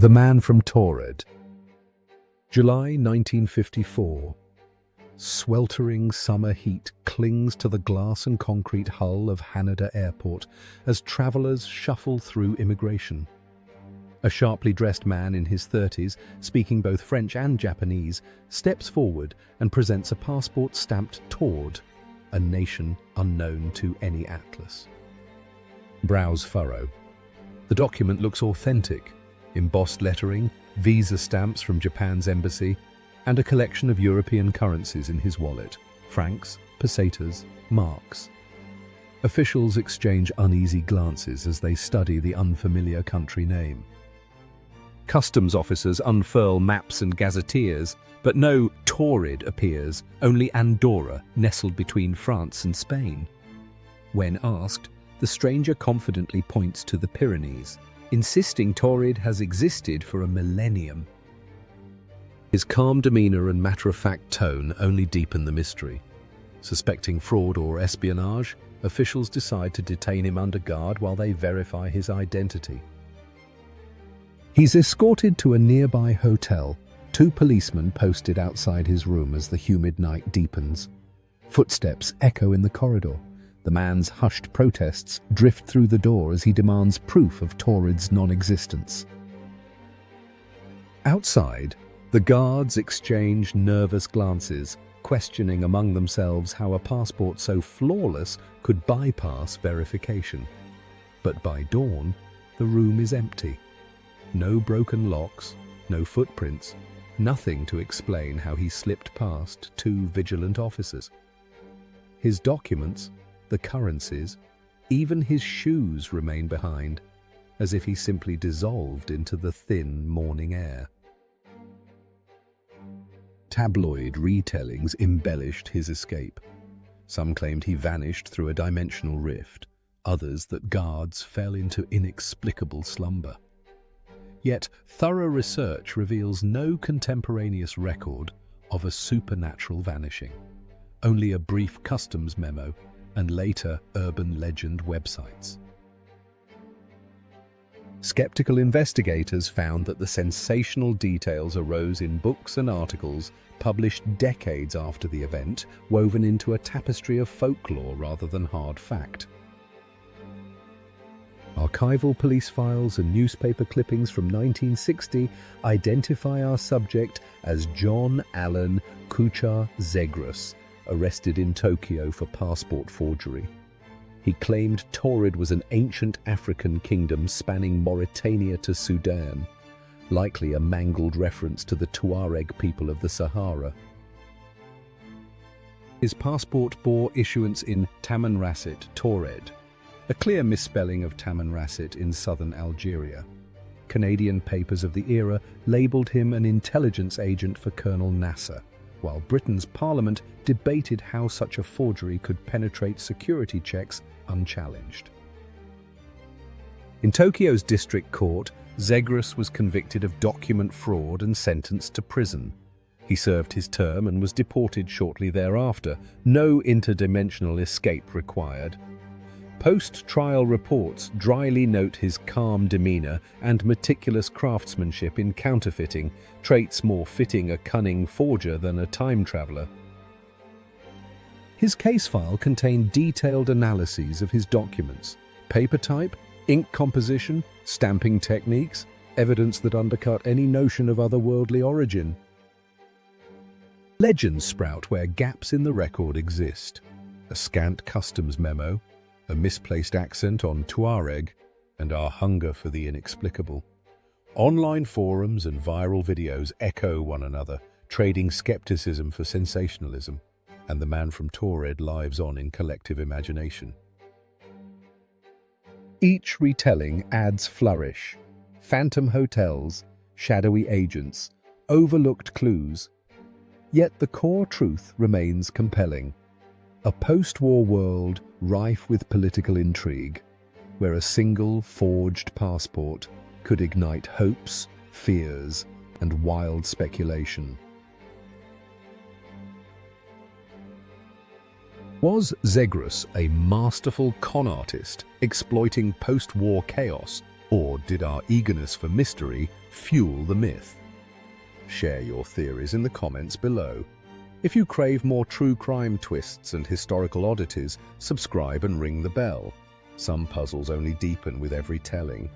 The Man from Taured. July 1954. Sweltering summer heat clings to the glass and concrete hull of Haneda Airport as travelers shuffle through immigration. A sharply dressed man in his 30s, speaking both French and Japanese, steps forward and presents a passport stamped Taured, a nation unknown to any atlas. Brows furrow. The document looks authentic. Embossed lettering, visa stamps from Japan's embassy, and a collection of European currencies in his wallet: francs, pesetas, marks. Officials exchange uneasy glances as they study the unfamiliar country name. Customs officers unfurl maps and gazetteers, but no Taured appears, only Andorra, nestled between France and Spain. When asked, the stranger confidently points to the Pyrenees, insisting Taured has existed for a millennium. His calm demeanor and matter-of-fact tone only deepen the mystery. Suspecting fraud or espionage, officials decide to detain him under guard while they verify his identity. He's escorted to a nearby hotel, two policemen posted outside his room as the humid night deepens. Footsteps echo in the corridor. The man's hushed protests drift through the door as he demands proof of Taured's non-existence. Outside, the guards exchange nervous glances, questioning among themselves how a passport so flawless could bypass verification. But by dawn, the room is empty. No broken locks, no footprints, nothing to explain how he slipped past two vigilant officers. His documents, the currencies, even his shoes remain behind, as if he simply dissolved into the thin morning air. Tabloid retellings embellished his escape. Some claimed he vanished through a dimensional rift, others that guards fell into inexplicable slumber. Yet thorough research reveals no contemporaneous record of a supernatural vanishing, only a brief customs memo and later urban legend websites. Skeptical investigators found that the sensational details arose in books and articles published decades after the event, woven into a tapestry of folklore rather than hard fact. Archival police files and newspaper clippings from 1960 identify our subject as John Allen Kuchar Zegras, arrested in Tokyo for passport forgery. He claimed Taured was an ancient African kingdom spanning Mauritania to Sudan, likely a mangled reference to the Tuareg people of the Sahara. His passport bore issuance in Tamanrasset, Taured, a clear misspelling of Tamanrasset in southern Algeria. Canadian papers of the era labelled him an intelligence agent for Colonel Nasser, while Britain's Parliament debated how such a forgery could penetrate security checks unchallenged. In Tokyo's district court, Zegras was convicted of document fraud and sentenced to prison. He served his term and was deported shortly thereafter, no interdimensional escape required. Post-trial reports dryly note his calm demeanor and meticulous craftsmanship in counterfeiting, traits more fitting a cunning forger than a time traveler. His case file contained detailed analyses of his documents, paper type, ink composition, stamping techniques, evidence that undercut any notion of otherworldly origin. Legends sprout where gaps in the record exist: a scant customs memo, a misplaced accent on Tuareg, and our hunger for the inexplicable. Online forums and viral videos echo one another, trading skepticism for sensationalism, and the man from Taured lives on in collective imagination. Each retelling adds flourish: phantom hotels, shadowy agents, overlooked clues. Yet the core truth remains compelling. A post-war world rife with political intrigue, where a single forged passport could ignite hopes, fears, and wild speculation. Was Zegras a masterful con artist exploiting post-war chaos, Or did our eagerness for mystery fuel the myth? Share your theories in the comments below. If you crave more true crime twists and historical oddities, subscribe and ring the bell. Some puzzles only deepen with every telling.